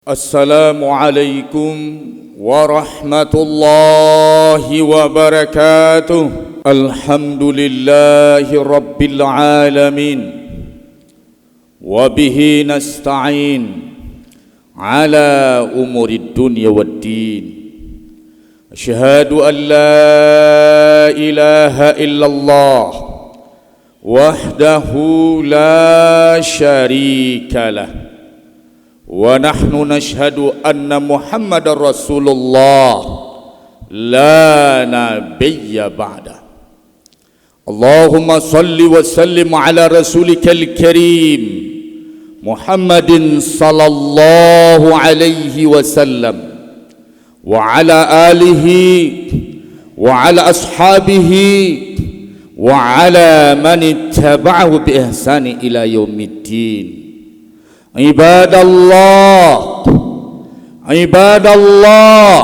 Assalamualaikum warahmatullahi wabarakatuh. Alhamdulillahi rabbil alamin. Wabihi nasta'in ala umurid dunya waddin. Asyhadu an la ilaha illallah wahdahu la syarika lah. Wa nahnu nashhadu anna Muhammadar Rasulullah la nabiyya ba'da. Allahumma salli wa sallim ala rasulikal karim Muhammadin sallallahu alaihi wasallam wa ala alihi wa ala ashabihi wa ala man ittaba'ahu bi ihsani ila yaumiddin. Ibadallah, ibadallah,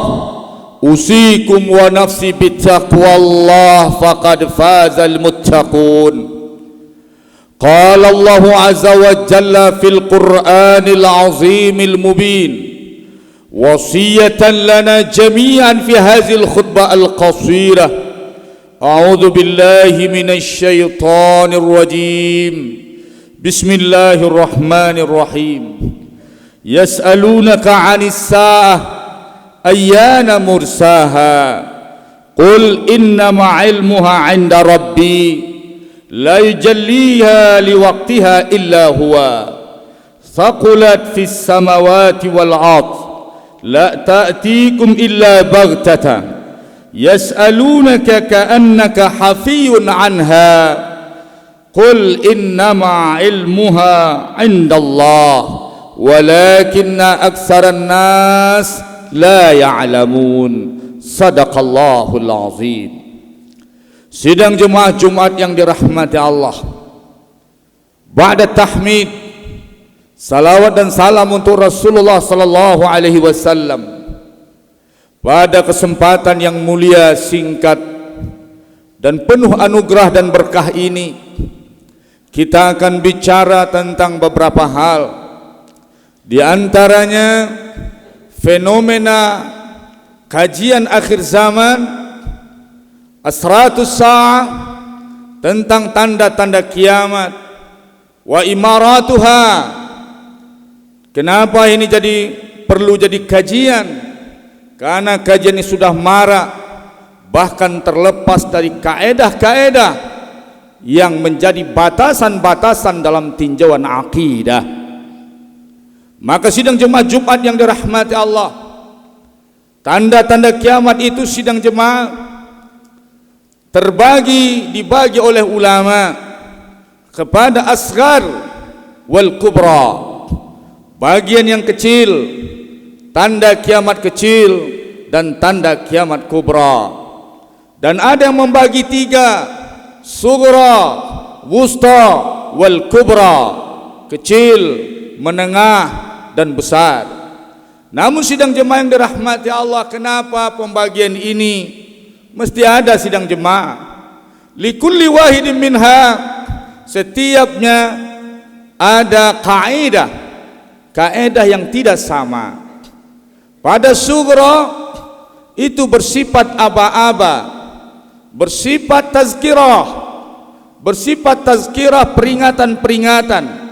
usikum wa nafsi bittaqwallah faqad fazal muttaqun. Qala Allah azza wa jalla fil Qur'anil azimil mubin wasiyatan lana jami'an fi hadhil khutbah al-qasirah. A'udzu billahi minasy syaithanir rajim. Bismillahirrahmanirrahim. Yas'alunaka 'anis sa'ah ayyana mursaha qul innama 'ilmuha 'inda rabbi la yujalliha liwaqtiha illa huwa thaqulat fis samawati wal 'ard la ta'tikum illa baghtatan yas'alunaka ka'annaka hafiyun 'anha qul innama ilmuha indallah walakinna aksaran nas la ya'lamun. Sadaqallahul azim. Sidang jemaah Jumat yang dirahmati Allah, ba'da tahmid, salawat dan salam untuk Rasulullah sallallahu alaihi wasallam. Pada kesempatan yang mulia, singkat dan penuh anugerah dan berkah ini, kita akan bicara tentang beberapa hal. Di antaranya fenomena kajian akhir zaman, asratus sa'ah, tentang tanda-tanda kiamat, wa imaratuha. Kenapa ini perlu jadi kajian? Karena kajian ini sudah marak, bahkan terlepas dari kaedah-kaedah yang menjadi batasan-batasan dalam tinjauan akidah. Maka sidang jemaah Jumat yang dirahmati Allah, tanda-tanda kiamat itu sidang jemaah dibagi oleh ulama kepada asghar wal kubra. Bagian yang kecil, tanda kiamat kecil, dan tanda kiamat kubra. Dan ada yang membagi tiga, sughra, wusta, wal kubra, kecil, menengah, dan besar. Namun sidang jemaah yang dirahmati Allah, kenapa pembagian ini mesti ada sidang jemaah? Likulli wahidin minha, setiapnya ada kaedah yang tidak sama. Pada sughra itu bersifat aba-aba, bersifat tazkirah, peringatan-peringatan,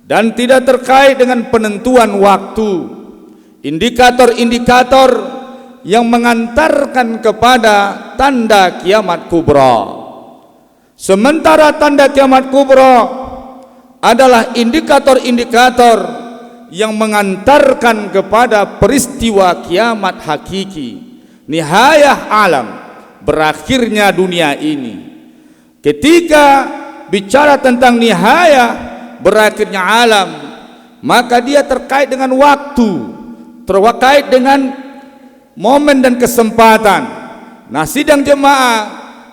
dan tidak terkait dengan penentuan waktu, indikator-indikator yang mengantarkan kepada tanda kiamat kubra. Sementara tanda kiamat kubra adalah indikator-indikator yang mengantarkan kepada peristiwa kiamat hakiki, nihayah alam, berakhirnya dunia ini. Ketika bicara tentang nihayah, berakhirnya alam, maka dia terkait dengan waktu, terkait dengan momen dan kesempatan. Nah, sidang jemaah,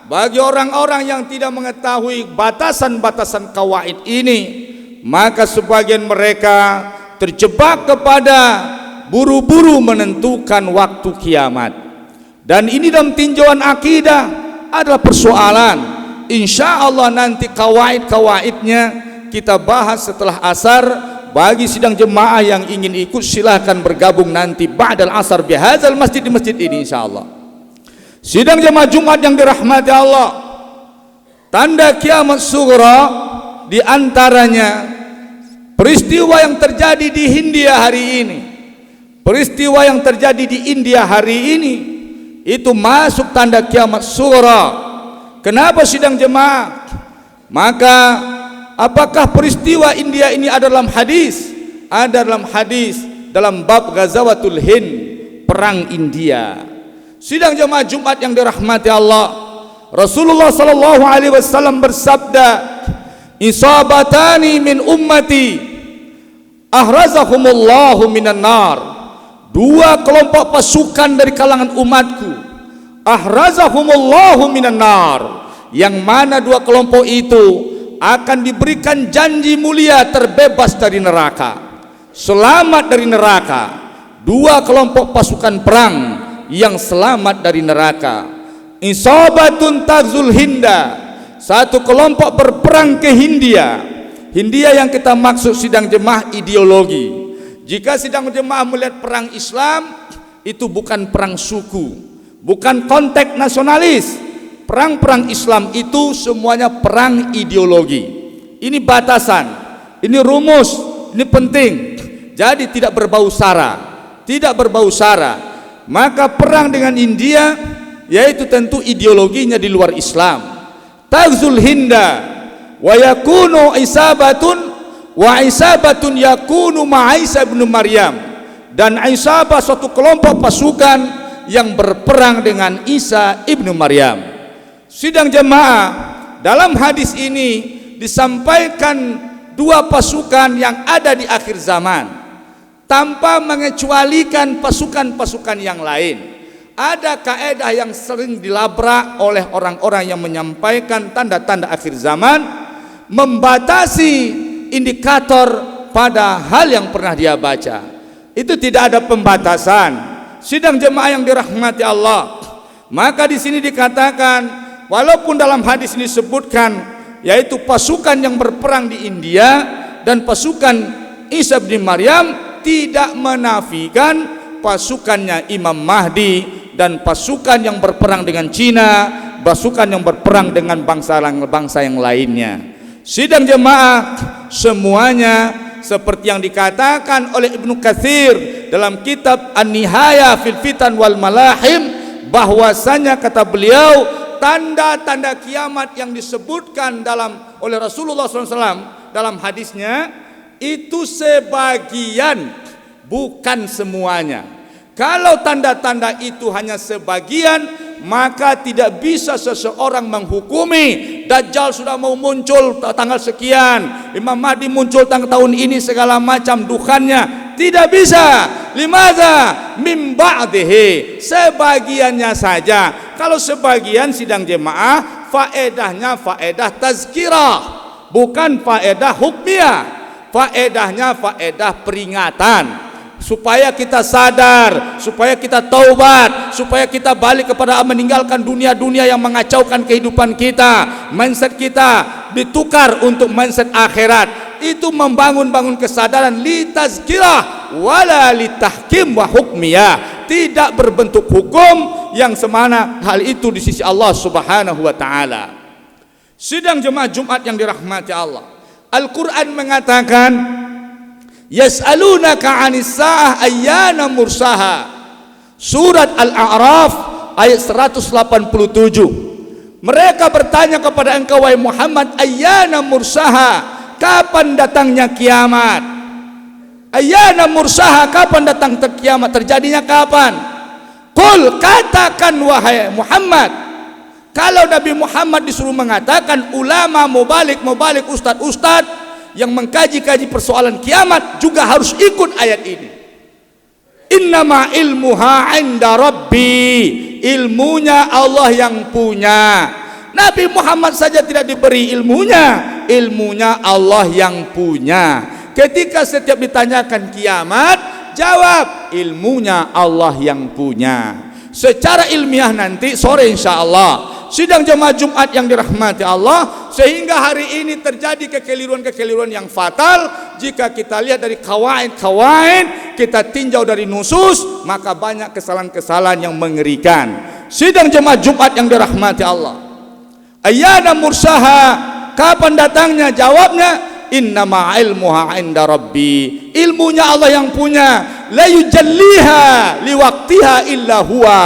bagi orang-orang yang tidak mengetahui batasan-batasan kawaid ini, maka sebagian mereka terjebak kepada buru-buru menentukan waktu kiamat. Dan ini dalam tinjauan akidah adalah persoalan. Insya Allah nanti kawaid-kawaidnya kita bahas setelah asar bagi sidang jemaah yang ingin ikut silahkan bergabung nanti ba'dal asar bihadzal masjid, di masjid ini insyaallah. Sidang jemaah Jumat yang dirahmati Allah, tanda kiamat sughra di antaranya peristiwa yang terjadi di Hindia hari ini. Peristiwa yang terjadi di India hari ini itu masuk tanda kiamat sughra. Kenapa sidang jemaah? Maka apakah peristiwa India ini ada dalam hadis? Ada dalam hadis dalam bab Ghazawatul Hind, perang India. Sidang jemaah Jumat yang dirahmati Allah, Rasulullah sallallahu alaihi wasallam bersabda, "Isabatani min ummati ahrazahumullahu minan nar." Dua kelompok pasukan dari kalangan umatku, ahrazahumullahu minan nar, yang mana dua kelompok itu akan diberikan janji mulia terbebas dari neraka, selamat dari neraka. Dua kelompok pasukan perang yang selamat dari neraka. Isabatun tazul Hinda, satu kelompok berperang ke Hindia. Hindia yang kita maksud sidang jemaah ideologi. Jika sidang jemaah melihat perang Islam, itu bukan perang suku, bukan konteks nasionalis. Perang-perang Islam itu semuanya perang ideologi. Ini batasan, ini rumus, ini penting. Jadi tidak berbau sara, tidak berbau sara. Maka perang dengan India, yaitu tentu ideologinya di luar Islam. Tazul Hinda wa yakunu isabatun yakunu ma'isa ibn Maryam, dan Isabah suatu kelompok pasukan yang berperang dengan Isa ibnu Maryam. Sidang jemaah, dalam hadis ini disampaikan dua pasukan yang ada di akhir zaman, tanpa mengecualikan pasukan-pasukan yang lain. Ada kaedah yang sering dilabrak oleh orang-orang yang menyampaikan tanda-tanda akhir zaman, membatasi indikator pada hal yang pernah dia baca. Itu tidak ada pembatasan. Sidang jemaah yang dirahmati Allah, maka di sini dikatakan, walaupun dalam hadis ini disebutkan yaitu pasukan yang berperang di India dan pasukan Isa bin Maryam, tidak menafikan pasukannya Imam Mahdi dan pasukan yang berperang dengan Cina, pasukan yang berperang dengan bangsa yang lainnya. Sidang jemaah, semuanya seperti yang dikatakan oleh Ibnu Katsir dalam kitab An-Nihaya fil Fitan wal Malahim, bahwasanya kata beliau, tanda-tanda kiamat yang disebutkan oleh Rasulullah SAW dalam hadisnya itu sebagian, bukan semuanya. Kalau tanda-tanda itu hanya sebagian, maka tidak bisa seseorang menghukumi Dajjal sudah mau muncul tanggal sekian, Imam Mahdi muncul tahun ini, segala macam dukannya. Tidak bisa. Limadza? Min ba'dihi, sebagiannya saja. Kalau sebagian sidang jemaah, faedahnya faedah tazkirah, bukan faedah hukmiyah. Faedahnya faedah peringatan, supaya kita sadar, supaya kita taubat, supaya kita balik kepada meninggalkan dunia-dunia yang mengacaukan kehidupan kita. Mindset kita ditukar untuk mindset akhirat. Itu membangun kesadaran li tazkirah wala li tahkim wa hukmiyah, tidak berbentuk hukum yang semana hal itu di sisi Allah Subhanahu wa taala. Sidang jemaah Jumat yang dirahmati Allah, Al-Quran mengatakan, yas'alunaka 'anis sa'ah ayyana mursaha. Surat Al-A'raf ayat 187. Mereka bertanya kepada engkau wahai Muhammad, ayyana mursaha, kapan datangnya kiamat? Ayyana mursaha, kapan datang kiamat, terjadinya kapan? Qul, katakan wahai Muhammad. Kalau Nabi Muhammad disuruh mengatakan, ulama mubalik ustad yang mengkaji persoalan kiamat juga harus ikut ayat ini. Innama ilmuha 'inda rabbi, ilmunya Allah yang punya. Nabi Muhammad saja tidak diberi ilmunya, ilmunya Allah yang punya. Ketika setiap ditanyakan kiamat, jawab ilmunya Allah yang punya. Secara ilmiah nanti sore insyaallah sidang jemaah Jumat yang dirahmati Allah, sehingga hari ini terjadi kekeliruan-kekeliruan yang fatal. Jika kita lihat dari kawaid, kita tinjau dari nusus, maka banyak kesalahan-kesalahan yang mengerikan. Sidang jemaah Jumat yang dirahmati Allah, ayyana mursaha, kapan datangnya? Jawabnya, innama ilmuha inda rabbi, ilmunya Allah yang punya. La yujalliha liwaktiha illa huwa,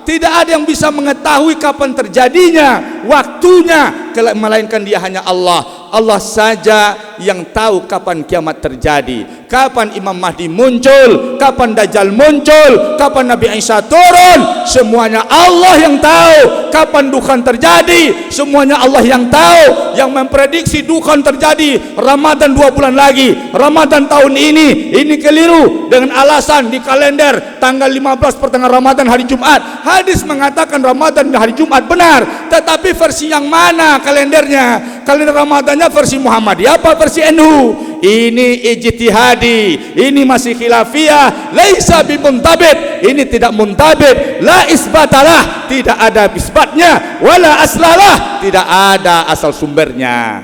tidak ada yang bisa mengetahui kapan terjadinya, waktunya, melainkan dia hanya Allah. Allah saja yang tahu kapan kiamat terjadi, kapan Imam Mahdi muncul, kapan Dajjal muncul, kapan Nabi Isa turun, semuanya Allah yang tahu. Kapan dukhan terjadi, semuanya Allah yang tahu. Yang memprediksi dukhan terjadi Ramadan 2 bulan lagi, Ramadan tahun ini keliru dengan alasan di kalender tanggal 15 pertengahan Ramadan hari Jumat. Hadis mengatakan Ramadan hari Jumat benar, tetapi versi yang mana kalendernya? Kalender Ramadannya versi Muhammadiyah apa versi NU? Ini ijtihadi, ini masih khilafiyah, laisa bimuntabit, ini tidak muntabit, la isbatalah, tidak ada isbatnya, wala aslalah, tidak ada asal sumbernya.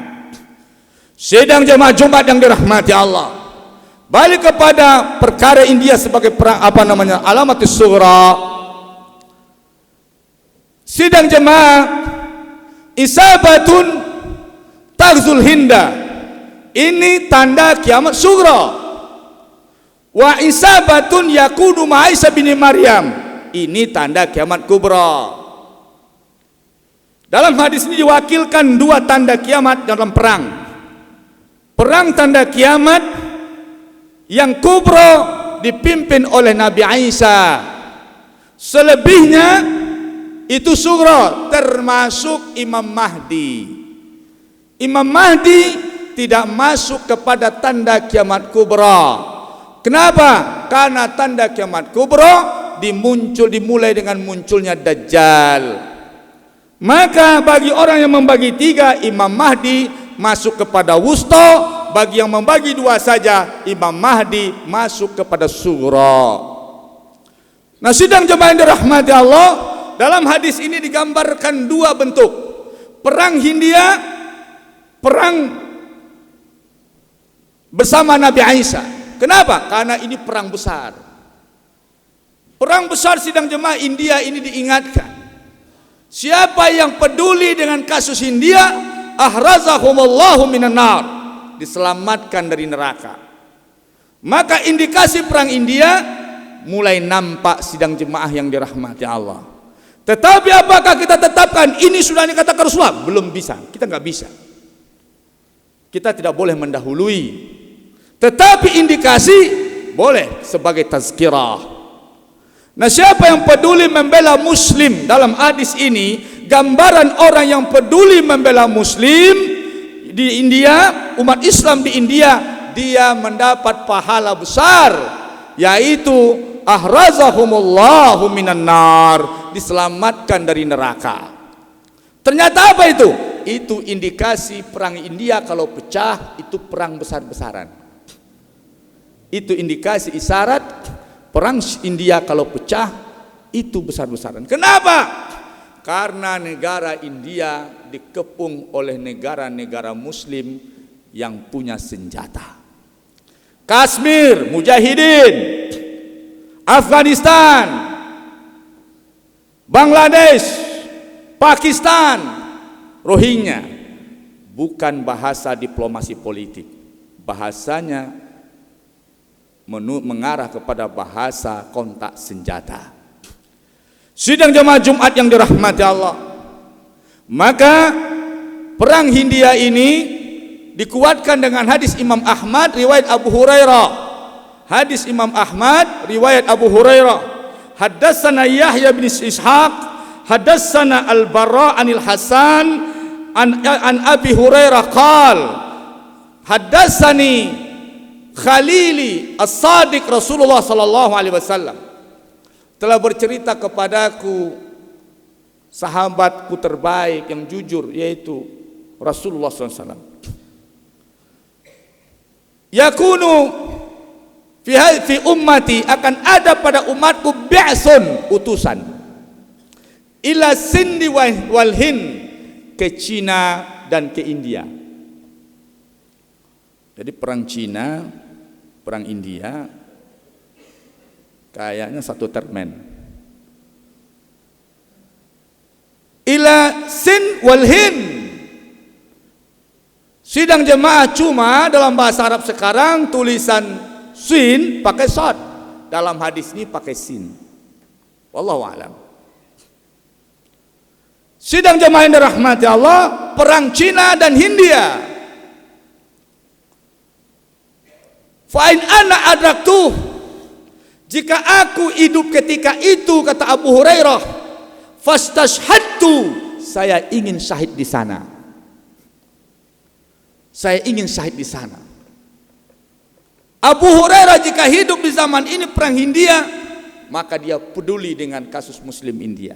Sidang jemaah Jumat yang dirahmati Allah, balik kepada perkara India sebagai perang alamatus sughra. Sidang jemaah, isabatun taghzul hinda, ini tanda kiamat sughra. Wa isabatun yakunu ma'isa bin Maryam, ini tanda kiamat kubra. Dalam hadis ini diwakilkan 2 tanda kiamat dalam perang. Perang tanda kiamat yang kubra dipimpin oleh Nabi Isa, selebihnya itu sughra, termasuk Imam Mahdi. Imam Mahdi tidak masuk kepada tanda kiamat kubra. Kenapa? Karena tanda kiamat kubra dimulai dengan munculnya Dajjal. Maka bagi orang yang membagi 3, Imam Mahdi masuk kepada wusta. Bagi yang membagi 2 saja, Imam Mahdi masuk kepada sughra. Nah, sidang jemaah yang dirahmati Allah, dalam hadis ini digambarkan 2 bentuk. Perang Hindia, perang bersama Nabi Isa. Kenapa? Karena ini perang besar. Perang besar sidang jemaah India ini diingatkan. Siapa yang peduli dengan kasus India, ahrazahumullahu minan nar, diselamatkan dari neraka. Maka indikasi perang India mulai nampak sidang jemaah yang dirahmati Allah. Tetapi apakah kita tetapkan ini sudah dikatakan Rasulullah? Belum bisa, kita nggak bisa. Kita tidak boleh mendahului, tetapi indikasi boleh sebagai tazkirah. Nah, siapa yang peduli membela muslim, dalam hadis ini gambaran orang yang peduli membela muslim di India, umat Islam di India, dia mendapat pahala besar, yaitu ahrazahumullahu minan nar, diselamatkan dari neraka. Ternyata apa itu? Itu indikasi perang India kalau pecah itu perang besar-besaran. Itu indikasi isyarat perang India kalau pecah itu besar-besaran. Kenapa? Karena negara India dikepung oleh negara-negara muslim yang punya senjata. Kashmir, Mujahidin, Afghanistan, Bangladesh, Pakistan, Rohingya, bukan bahasa diplomasi politik. Bahasanya mengarah kepada bahasa kontak senjata. Sidang jemaah Jumat yang dirahmati Allah, maka perang Hindia ini dikuatkan dengan hadis Imam Ahmad riwayat Abu Hurairah. Hadis Imam Ahmad riwayat Abu Hurairah, haddatsana Yahya bin Ishaq, haddatsana Al-Bara' anil Hasan an Abi Hurairah qal, haddatsani Khalili As-Sadiq Rasulullah sallallahu alaihi wasallam, telah bercerita kepadaku sahabatku terbaik yang jujur, yaitu Rasulullah sallallahu alaihi wasallam. Yakunu fi ummati, akan ada pada umatku bi'sun, utusan. ila Sindi wal Hind, ke Cina dan ke India. Jadi perang Cina, perang India kayaknya satu termen. Ila Sind wal Hind. Sidang jemaah cuma dalam bahasa Arab sekarang tulisan sin pakai shad, dalam hadis ini pakai sin. Wallahu a'lam. Sidang jemaah yang dirahmati Allah, perang Cina dan Hindia. Fa in ana adraktu, jika aku hidup ketika itu, kata Abu Hurairah, fastashhadtu, saya ingin syahid di sana. Saya ingin syahid di sana. Abu Hurairah jika hidup di zaman ini perang Hindia, maka dia peduli dengan kasus Muslim India.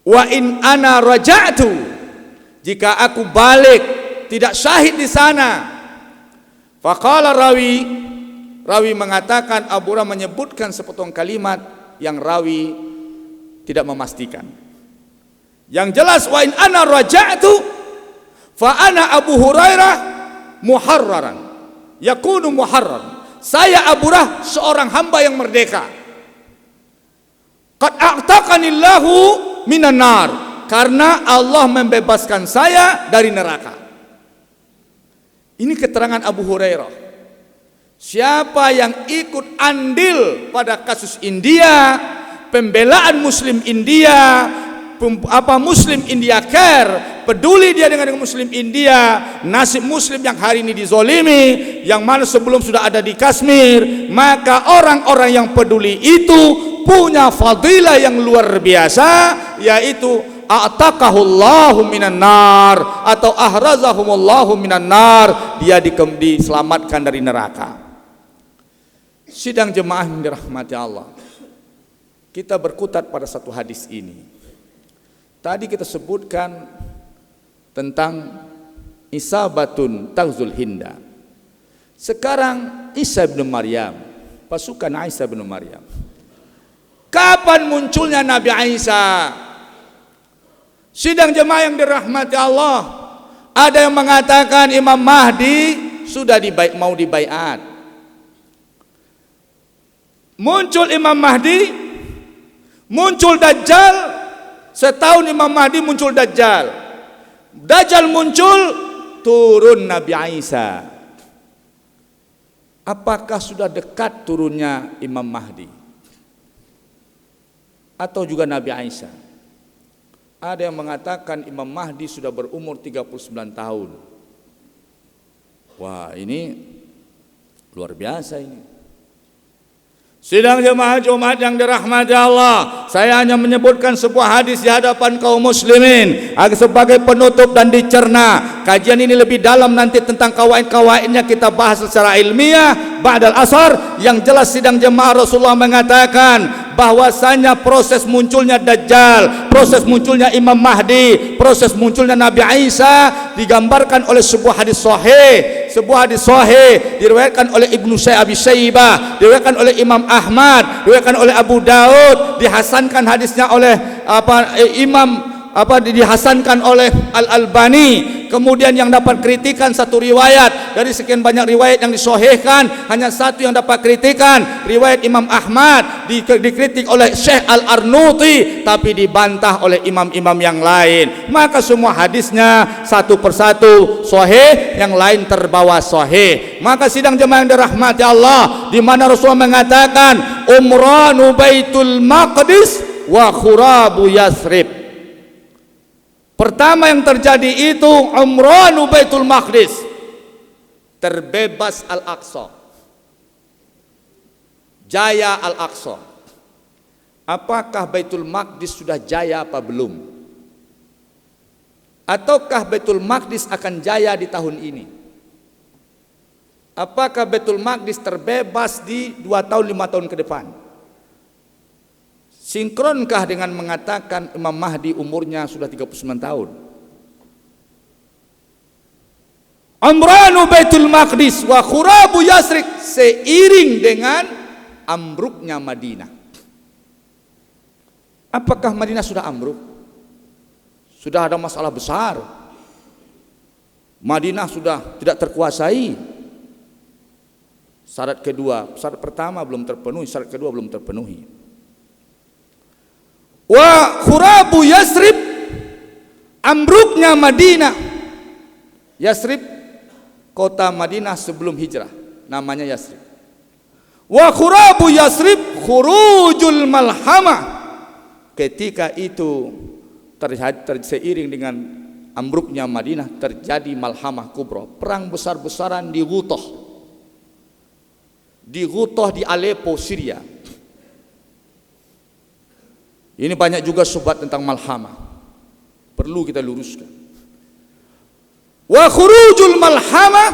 Wa in ana raja'tu, jika aku balik tidak syahid di sana. Faqala rawi mengatakan, Abu Hurairah menyebutkan sepotong kalimat yang rawi tidak memastikan. Yang jelas, wa in ana raja'tu fa ana Abu Hurairah muharraran, yakunu muharrar. Saya Abu Hurairah seorang hamba yang merdeka. Qad a'taqanillahu minan nar, karena Allah membebaskan saya dari neraka. Ini keterangan Abu Hurairah. Siapa yang ikut andil pada kasus India, pembelaan Muslim India, Muslim India Care, peduli dia dengan Muslim India, nasib Muslim yang hari ini dizolimi, yang mana sebelum sudah ada di Kashmir, maka orang-orang yang peduli itu punya fadilah yang luar biasa, yaitu a'taqahullahu minan nar, atau ahrazahumullahu minan nar, dia diselamatkan dari neraka. Sidang jemaah yang dirahmati Allah, kita berkutat pada satu hadis ini. Tadi kita sebutkan tentang isabatun taghzul Hinda. Sekarang Isa bin Maryam, pasukan Isa bin Maryam. Kapan munculnya Nabi Isa? Sidang jemaah yang dirahmati Allah, ada yang mengatakan Imam Mahdi sudah mau dibaiat. Muncul Imam Mahdi, muncul Dajjal, setahun Imam Mahdi muncul Dajjal. Dajjal muncul, turun Nabi Isa. Apakah sudah dekat turunnya Imam Mahdi? Atau juga Nabi Isa? Ada yang mengatakan Imam Mahdi sudah berumur 39 tahun. Wah, ini luar biasa ini. Sidang jemaah Jumat yang dirahmati Allah, saya hanya menyebutkan sebuah hadis di hadapan kaum muslimin sebagai penutup dan dicerna. Kajian ini lebih dalam nanti tentang kawaid-kawaidnya kita bahas secara ilmiah ba'dal asar. Yang jelas sidang jemaah, Rasulullah mengatakan bahwasanya proses munculnya Dajjal, proses munculnya Imam Mahdi, proses munculnya Nabi Isa digambarkan oleh sebuah hadis sahih. Sebuah hadis sahih diriwayatkan oleh Ibnu Abi Syaibah, diriwayatkan oleh Imam Ahmad, diriwayatkan oleh Abu Daud, dihasankan hadisnya oleh dihasankan oleh Al-Albani. Kemudian yang dapat kritikan satu riwayat dari sekian banyak riwayat yang disahihkan, hanya satu yang dapat kritikan, riwayat Imam Ahmad dikritik oleh Syekh Al-Arnuti, tapi dibantah oleh imam-imam yang lain. Maka semua hadisnya satu persatu sahih, yang lain terbawa sahih. Maka sidang jemaah yang dirahmati Allah, di mana Rasulullah mengatakan umranu Baitul Maqdis wa khurabu Yathrib. Pertama yang terjadi itu umranu Baitul Maqdis, terbebas Al-Aqsa, jaya Al-Aqsa. Apakah Baitul Maqdis sudah jaya apa belum? Ataukah Baitul Maqdis akan jaya di tahun ini? Apakah Baitul Maqdis terbebas di 2 tahun 5 tahun ke depan? Sinkronkah dengan mengatakan Imam Mahdi umurnya sudah 39 tahun? Amranu Baitul Maqdis wa khurabu Yasrib, seiring dengan ambruknya Madinah. Apakah Madinah sudah ambruk? Sudah ada masalah besar? Madinah sudah tidak terkuasai? Syarat kedua, syarat pertama belum terpenuhi, syarat kedua belum terpenuhi. Wa khurabu Yasrib, ambruknya Madinah. Yasrib, kota Madinah sebelum hijrah, namanya Yasrib. Wa khurabu Yasrib khurujul malhamah, ketika itu seiring dengan ambruknya Madinah terjadi malhamah kubra, perang besar-besaran di Ghutah di Aleppo, Syria. Ini banyak juga syubhat tentang malhamah, perlu kita luruskan. Wa khurujul malhamah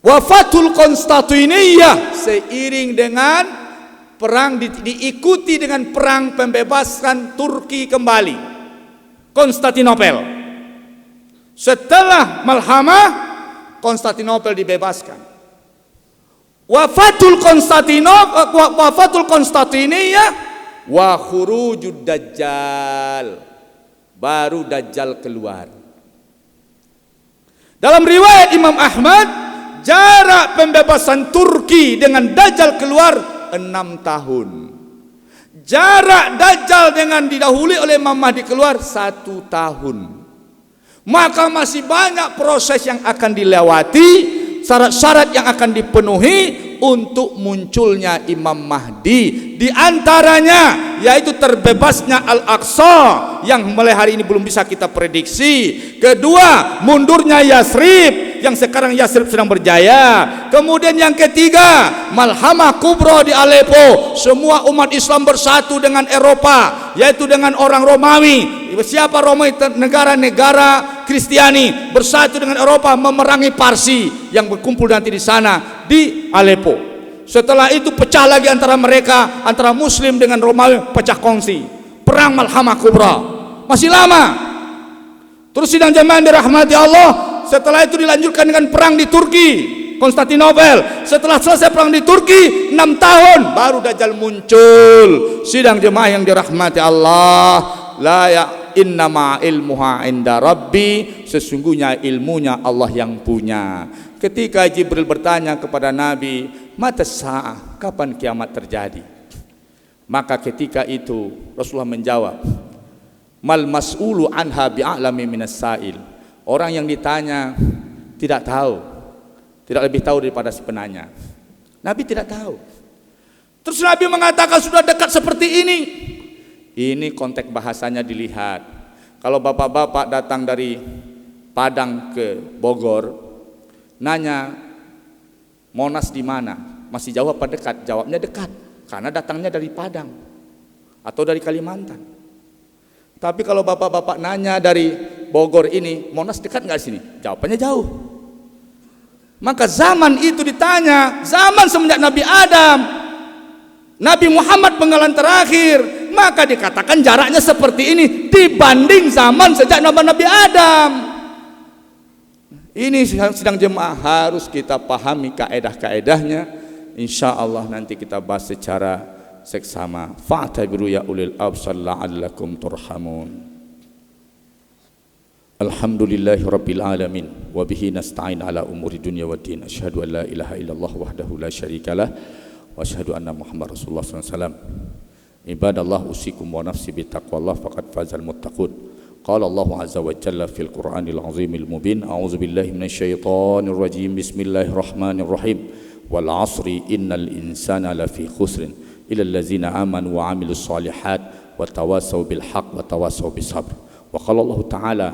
wafatul Konstantiniyah, seiring dengan perang diikuti dengan perang pembebasan Turki kembali, Konstantinopel. Setelah malhamah, Konstantinopel dibebaskan. Wafatul Konstantiniyah wa khurujud Dajjal, baru Dajjal keluar. Dalam riwayat Imam Ahmad, jarak pembebasan Turki dengan Dajjal keluar 6 tahun. Jarak Dajjal dengan didahului oleh Imam Mahdi keluar 1 tahun. Maka masih banyak proses yang akan dilewati, syarat-syarat yang akan dipenuhi untuk munculnya Imam Mahdi. Di antaranya yaitu terbebasnya Al-Aqsa yang mulai hari ini belum bisa kita prediksi. Kedua, mundurnya Yasrib yang sekarang Yasrib sedang berjaya. Kemudian yang ketiga, malhamah kubra di Aleppo. Semua umat Islam bersatu dengan Eropa, yaitu dengan orang Romawi. Siapa Romawi? Negara-negara Kristiani bersatu dengan Eropa memerangi Parsi yang berkumpul nanti di sana di Aleppo. Setelah itu pecah lagi antara mereka, antara Muslim dengan Romawi, pecah kongsi. Perang malhamah kubra. Masih lama. Terus sidang jemaah yang dirahmati Allah, setelah itu dilanjutkan dengan perang di Turki, Konstantinopel. Setelah selesai perang di Turki 6 tahun baru Dajjal muncul. Sidang jemaah yang dirahmati Allah, la ya innama ilmuha inda rabbi, sesungguhnya ilmunya Allah yang punya. Ketika Jibril bertanya kepada Nabi, mata sa'ah, kapan kiamat terjadi? Maka ketika itu Rasulullah menjawab, mal mas'ulu anha bi'a'lami minas sa'il. Orang yang ditanya tidak tahu, tidak lebih tahu daripada si penanya. Nabi tidak tahu. Terus Nabi mengatakan sudah dekat seperti ini. Ini konteks bahasanya dilihat. Kalau bapak-bapak datang dari Padang ke Bogor, nanya Monas di mana? Masih jauh apa dekat? Jawabnya dekat, karena datangnya dari Padang atau dari Kalimantan. Tapi kalau bapak-bapak nanya dari Bogor ini, Monas dekat nggak sini? Jawabannya jauh. Maka zaman itu ditanya, zaman semenjak Nabi Adam, Nabi Muhammad penggalan terakhir, maka dikatakan jaraknya seperti ini dibanding zaman sejak Nabi Adam. Ini sidang jemaah harus kita pahami kaedah-kaedahnya. Insya Allah nanti kita bahas secara seksama. Fa'tabiru ya ulil absar la'allakum turhamun. Alhamdulillahi rabbil alamin, wa bihi nasta'in ala umuri dunya waddin. Asyhadu an la ilaha illallah wahdahu la syarikalah, wa asyhadu anna Muhammad Rasulullah sallallahu alaihi wasallam. Ibadallah, usikum wa nafsi bittaqwallah faqad fazal muttaqun. Qala Allah azza wa jalla fil Qur'anil azimil mubin. A'udzu billahi minasyaitonir rajim. Bismillahirrahmanirrahim. Wal 'asri innal insana lafi khusrin illa allazina amanu wa 'amilus shalihat wa tawassaw bil haqq wa tawassaw bis sabr. Wa qala Allah ta'ala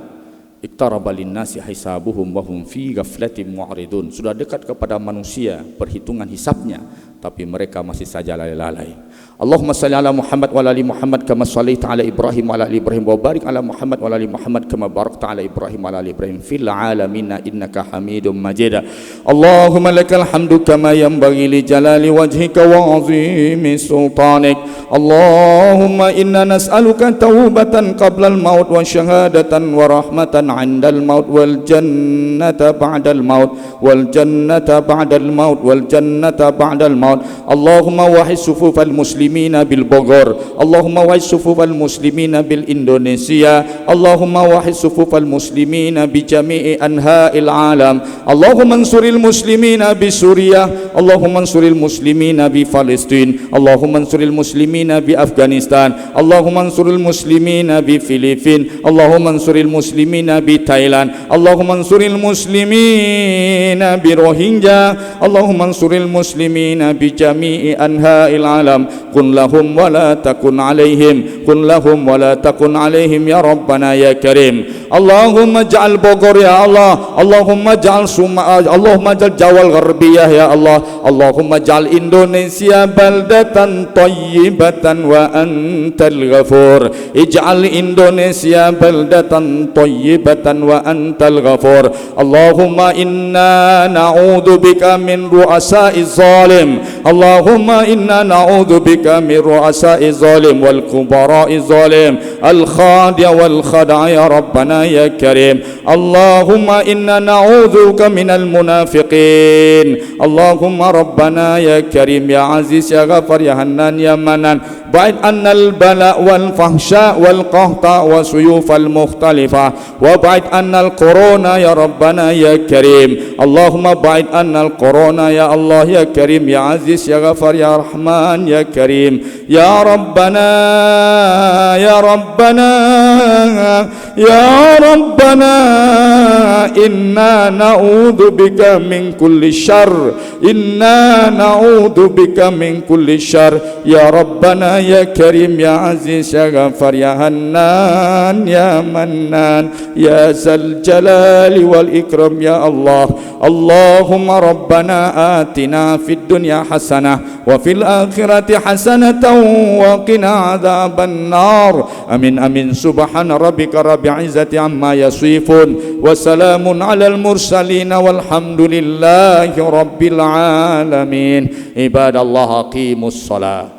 iktaraba linnasi hisabuhum wa hum fi ghaflatin mu'ridun. Sudah dekat kepada manusia perhitungan hisabnya, tapi mereka masih saja lalai-lalai. Allahumma salli ala Muhammad wa ala ali Muhammad kama shallaita ala Ibrahim wa ala ali Ibrahim wa barik ala Muhammad wa ala ali Muhammad kama barakta ala Ibrahim wa ala ali Ibrahim fil alamin innaka Hamidum Majid. Allahumma lakal hamdu kama yanbaghi li jalali wajhika wa 'azimi sultanik. Allahumma inna nas'aluka taubatan qabla al-maut wa syahadatan wa rahmatan 'indal maut wal jannata ba'dal maut wal jannata ba'dal maut wal jannata ba'dal maut maut. Allahumma wahid sufufal muslimina bil Bogor, Allahumma wahid sufufal muslimina bil Indonesia, Allahumma wahid sufufal muslimina bi jami'i anha'il alam. Allahumma ansuril muslimina bi Suriah, Allahumma ansuril muslimina bi Palestin, Allahumma ansuril muslimina bi Afghanistan, Allahumma ansuril muslimina bi Filipin, Allahumma ansuril muslimina bi Thailand, Allahumma ansuril muslimina bi Rohingya, Allahumma ansuril muslimina bi jami'i anha'il alam. Kun lahum wa la takun alaihim, kun lahum wa la takun alaihim ya Rabbana ya Karim. Allahumma ja'al Bogor ya Allah, Allahumma ja'al Allahumma ja'al Jawal Gharbiyah ya Allah, Allahumma ja'al Indonesia baldatan tayyibatan wa antal ghafur. Ij'al Indonesia baldatan tayyibatan wa antal ghafur. Allahumma inna na'udzu bika min ru'asa'iz zalim, Allahumma inna na'udzu bika min ru'asa'iz zalim wal kubara'iz zalim al khadi' wal khada' ya Rabbana ya Karim. Allahumma inna na'udzubika minal munafiqin. Allahumma Rabbana ya Karim ya Aziz ya Ghafar ya Hannan ya Manan. Ba'id annal bala wal fahsya wal qahta wa suyufal mukhtalifah wa ba'id annal corona ya Rabbana ya Karim. Allahumma ba'id annal corona ya Allah ya Karim ya Aziz ya Ghafar ya Rahman ya Karim. Ya Rabbana ya Rabbana ya Rabbana inna na'udzu bika min kulli syarr, inna na'udzu bika min kulli syarr ya Rabbana ya Karim ya Aziz ya Ghafar ya Hannan ya Mannan ya Zal Jalali wal Ikram ya Allah. Allahumma Rabbana atina fid dunya hasanah wa fil akhirati hasanatan wa qina adzaban nar. Amin amin. Subhana rabbika rabbil izzati amma yasifun wa salamun alal mursalin walhamdulillahi rabbil alamin. Ibadallah aqimus salat.